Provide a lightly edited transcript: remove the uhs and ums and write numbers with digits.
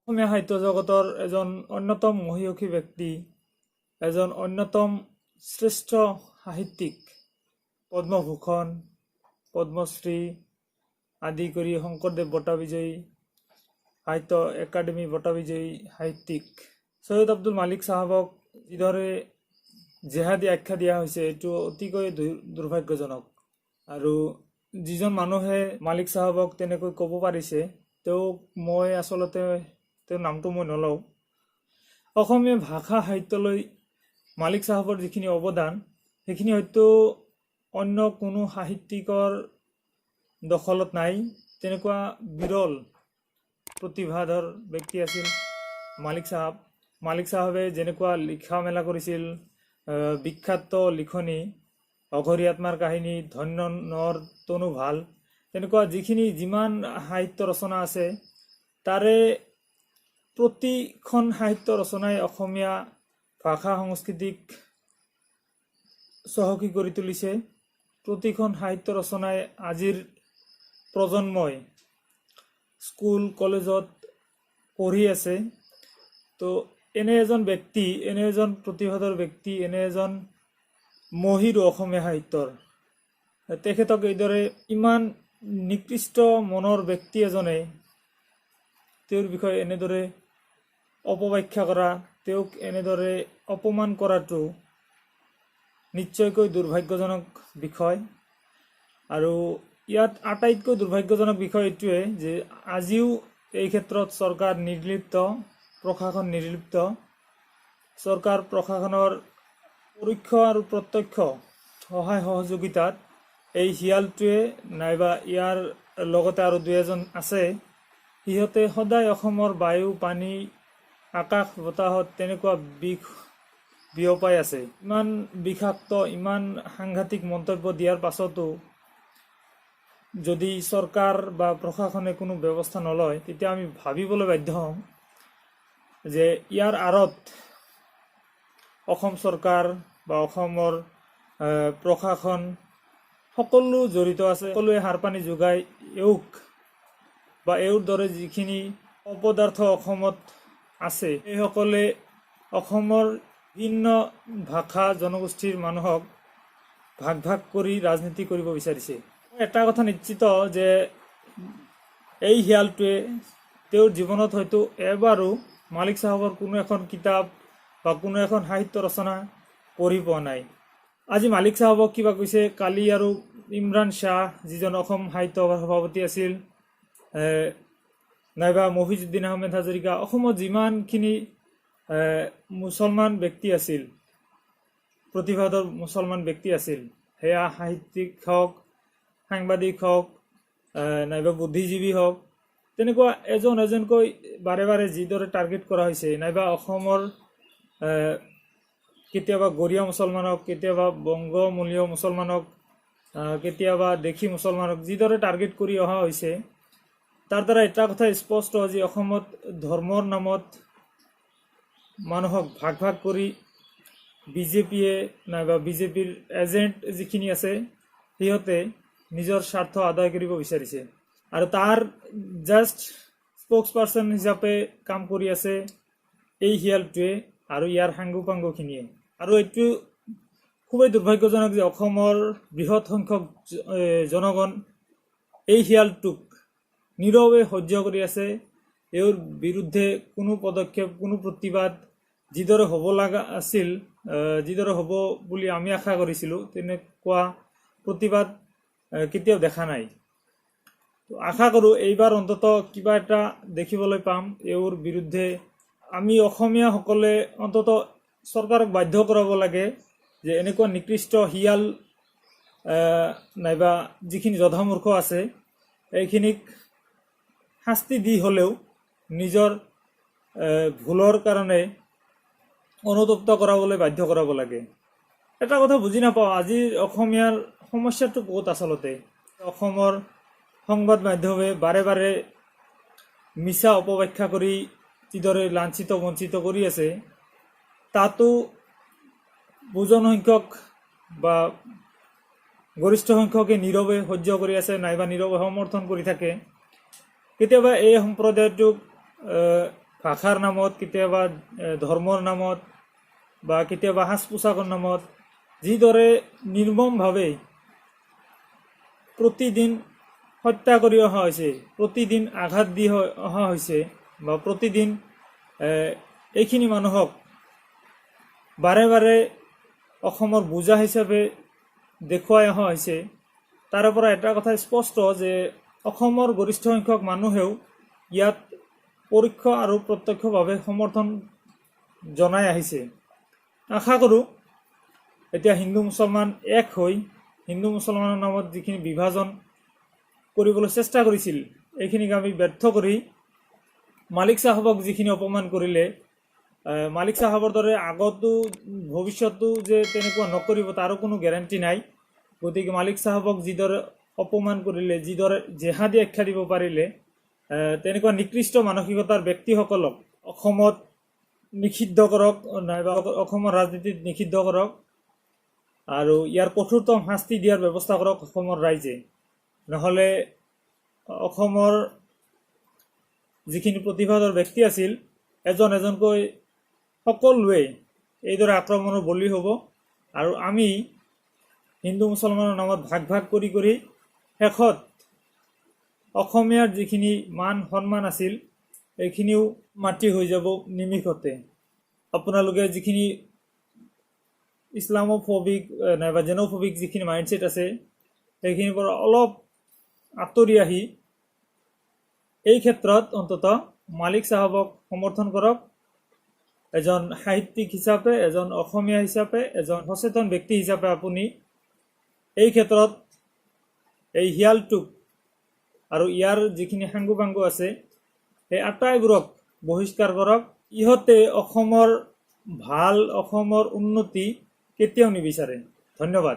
অসমীয়া সাহিত্য জগতৰ এজন অন্যতম মহিয়সী ব্যক্তি, এজন অন্যতম শ্ৰেষ্ঠ সাহিত্যিক, পদ্মভূষণ, পদ্মশ্ৰী আদি কৰি শংকৰদেৱ বঁটা বিজয়ী, সাহিত্য একাডেমী বঁটা বিজয়ী সাহিত্যিক সৈয়দ আব্দুল মালিক চাহাবক যিদৰে জেহাদী আখ্যা দিয়া হৈছে এইটো অতিকৈ দুৰ্ভাগ্যজনক। আৰু যিজন মানুহে মালিক চাহাবক তেনেকৈ ক'ব পাৰিছে তেওঁক মই আচলতে তেওঁৰ নামটো মই নলওঁ। অসমীয়া ভাষা সাহিত্যলৈ মালিক চাহাবৰ যিখিনি অৱদান সেইখিনি হয়তো অন্য কোনো সাহিত্যিকৰ দখলত নাই। তেনেকুৱা বিৰল প্ৰতিভাধৰ ব্যক্তি আছিল মালিক চাহাবে যেনেকুৱা লিখা মেলা কৰিছিল, বিখ্যাত লিখনি অঘৰী আত্মাৰ কাহিনী, ধন্য নৰ তনু ভাল, তেনেকুৱা যিমান সাহিত্য ৰচনা আছে তাৰে প্ৰতিখন সাহিত্য ৰচনাই অসমীয়া ভাষা সংস্কৃতিক চহকী কৰি তুলিছে। প্ৰতিখন সাহিত্য ৰচনাই আজিৰ প্ৰজন্মই স্কুল কলেজত পঢ়ি আছে। তো এনে এজন ব্যক্তি, এনে এজন প্ৰতিভাধৰ ব্যক্তি, এনে এজন মহিৰ অসমীয়া সাহিত্যৰ, তেখেতক এইদৰে ইমান নিকৃষ্ট মনৰ ব্যক্তি এজনে তেওঁৰ বিষয়ে এনেদৰে অপব্যাখ্যা কৰা, তেওঁক এনেদৰে অপমান কৰাটো নিশ্চয়কৈ দুৰ্ভাগ্যজনক বিষয়। আৰু ইয়াত আটাইতকৈ দুৰ্ভাগ্যজনক বিষয় এইটোৱে যে আজিও এই ক্ষেত্ৰত চৰকাৰ নিৰ্লিপ্ত, প্ৰশাসন নিৰ্লিপ্ত। চৰকাৰ প্ৰশাসনৰ পৰোক্ষ আৰু প্ৰত্যক্ষ সহায় সহযোগিতাত এই শিয়ালটোৱে নাইবা ইয়াৰ লগতে আৰু দুই এজন আছে, সিহঁতে সদায় অসমৰ বায়ু, পানী, আকাশ, বতাহত তেনেকুৱা বিষ বিয়পাই আছে। ইমান বিষাক্ত, ইমান সাংঘাতিক মন্তব্য দিয়াৰ পাছতো যদি চৰকাৰ বা প্ৰশাসনে কোনো ব্যৱস্থা নলয় তেতিয়া আমি ভাবিবলৈ বাধ্য হওঁ যে ইয়াৰ আঁৰত অসম চৰকাৰ বা অসমৰ প্ৰশাসন সকলো জড়িত আছে। সকলোৱে সাৰ পানী যোগাই এওঁৰ দৰে যিখিনি অপদাৰ্থ অসমত আছে সেইসকলে অসমৰ বিভিন্ন ভাষা জনগোষ্ঠীৰ মানুহক ভাগ ভাগ কৰি ৰাজনীতি কৰিব বিচাৰিছে। এটা কথা নিশ্চিত যে এই শিয়ালটোৱে তেওঁৰ জীৱনত হয়তো এবাৰো মালিক চাহাবৰ কোনো এখন কিতাপ বা কোনো এখন সাহিত্য ৰচনা পঢ়ি পোৱা নাই। আজি মালিক চাহাবক কিবা কৈছে, কালি আৰু ইমৰান শ্বাহ যিজন অসম সাহিত্য সভাপতি আছিল, নাইবা মফিজুদ্দিন আহমেদ হাজৰিকা, অসমত যিমানখিনি মুছলমান ব্যক্তি আছিল, প্ৰতিভাধৰ মুছলমান ব্যক্তি আছিল, সেয়া সাহিত্যিক হওক, সাংবাদিক হওক, নাইবা বুদ্ধিজীৱী হওক, তেনেকুৱা এজন এজনকৈ বাৰে বাৰে যিদৰে টাৰ্গেট কৰা হৈছে, নাইবা অসমৰ কেতিয়াবা গৰীয়া মুছলমানক, কেতিয়াবা বংগমূলীয় মুছলমানক, কেতিয়াবা দেশী মুছলমানক যিদৰে টাৰ্গেট কৰি অহা হৈছে, তাৰ দ্বাৰা এটা কথা স্পষ্ট যে অসমত ধৰ্মৰ নামত মানুহক ভাগ ভাগ কৰি বিজেপিয়ে নাইবা বিজেপিৰ এজেণ্ট যিখিনি আছে সিহঁতে নিজৰ স্বাৰ্থ আদায় কৰিব বিচাৰিছে। আৰু তাৰ জাষ্ট স্প'ক্স পাৰ্চন হিচাপে কাম কৰি আছে এই শিয়ালটোৱে আৰু ইয়াৰ সাংগু পাংগুখিনিয়ে। আৰু এইটো খুবেই দুৰ্ভাগ্যজনক যে অসমৰ বৃহৎ সংখ্যক জনগণ এই শিয়ালটোক নীৰৱে সহ্য কৰি আছে। তেওঁৰ বিৰুদ্ধে কোনো পদক্ষেপ, কোনো প্ৰতিবাদ যিদৰে হ'ব লগা আছিল, যিদৰে হ'ব বুলি আমি আশা কৰিছিলোঁ, তেনেকুৱা প্ৰতিবাদ কেতিয়াও দেখা নাই। আশা কৰোঁ এইবাৰ অন্তত কিবা এটা দেখিবলৈ পাম এওঁৰ বিৰুদ্ধে। আমি অসমীয়াসকলে অন্তত চৰকাৰক বাধ্য কৰাব লাগে যে এনেকুৱা নিকৃষ্ট শিয়াল নাইবা যিখিনি জধামূৰ্খ আছে এইখিনিক শাস্তি দি হ'লেও নিজৰ ভুলৰ কাৰণে অনুতপ্ত কৰাবলৈ বাধ্য কৰাব লাগে। এটা কথা বুজি নাপাওঁ, আজিৰ অসমীয়াৰ সমস্যাটো বহুত আচলতে অসমৰ সংবাদ মাধ্যমে বাৰে বাৰে মিছা অপব্যাখ্যা কৰি যিদৰে লাঞ্ছিত বঞ্চিত কৰি আছে, তাতো বুজন সংখ্যক বা গৰিষ্ঠ সংখ্যকে নীৰৱে সহ্য কৰি আছে, নাইবা নীৰৱে সমৰ্থন কৰি থাকে। কেতিয়াবা এই সম্প্ৰদায়টোক ভাষাৰ নামত, কেতিয়াবা ধৰ্মৰ নামত বা কেতিয়াবা সাজ পোছাকৰ নামত যিদৰে নিৰ্মমভাৱে প্ৰতিদিন হত্যা কৰি অহা হৈছে, প্ৰতিদিন আঘাত দি অহা হৈছে বা প্ৰতিদিন এইখিনি মানুহক বাৰে বাৰে অসমৰ বোজা হিচাপে দেখুৱাই অহা হৈছে, তাৰে পৰা এটা কথা স্পষ্ট যে অসমৰ গৰিষ্ঠ সংখ্যক মানুহেও ইয়াত পৰোক্ষ আৰু প্ৰত্যক্ষভাৱে সমৰ্থন জনাই আহিছে। আশা কৰোঁ এতিয়া হিন্দু মুছলমান এক হৈ হিন্দু মুছলমানৰ নামত যিখিনি বিভাজন কৰিবলৈ চেষ্টা কৰিছিল, এইখিনিক আমি ব্যৰ্থ কৰি মালিক চাহাবক যিখিনি অপমান কৰিলে, মালিক চাহাবৰ দৰে আগতো ভৱিষ্যতো যে তেনেকুৱা নকৰিব তাৰো কোনো গেৰাণ্টি নাই। গতিকে মালিক চাহাবক যিদৰে অপমান কৰিলে, যিদৰে জেহাদী আখ্যা দিব পাৰিলে, তেনেকুৱা নিকৃষ্ট মানসিকতাৰ ব্যক্তিসকলক অসমত নিষিদ্ধ কৰক, নাইবা অসমৰ ৰাজনীতিত নিষিদ্ধ কৰক আৰু ইয়াৰ কঠোৰতম শাস্তি দিয়াৰ ব্যৱস্থা কৰক অসমৰ ৰাইজে। নহ'লে অসমৰ যিখিনি প্ৰতিভাধৰ ব্যক্তি আছিল, এজন এজনকৈ সকলোৱে এইদৰে আক্ৰমণৰ বলি হ'ব আৰু আমি হিন্দু মুছলমানৰ নামত ভাগ ভাগ কৰি কৰি শেষত অসমীয়াৰ যিখিনি মান সন্মান আছিল এইখিনিও মাটি হৈ যাব নিমিষতে। আপোনালোকে যিখিনি ইছলামোফবিক নাইবা জেনোফবিক যিখিনি মাইণ্ডছেট আছে সেইখিনিৰ পৰা অলপ আঁতৰি আহি এই ক্ষেত্ৰত অন্তত মালিক চাহাবক সমৰ্থন কৰক। এজন সাহিত্যিক হিচাপে, এজন অসমীয়া হিচাপে, এজন সচেতন ব্যক্তি হিচাপে আপুনি এই ক্ষেত্ৰত এই হিয়ালটোক আৰু ইয়াৰ যিখিনি সাংগু পাংগু আছে সেই আটাইবোৰক বহিষ্কাৰ কৰক। ইহঁতে অসমৰ ভাল, অসমৰ উন্নতি কেতিয়াও নিবিচাৰে। ধন্যবাদ।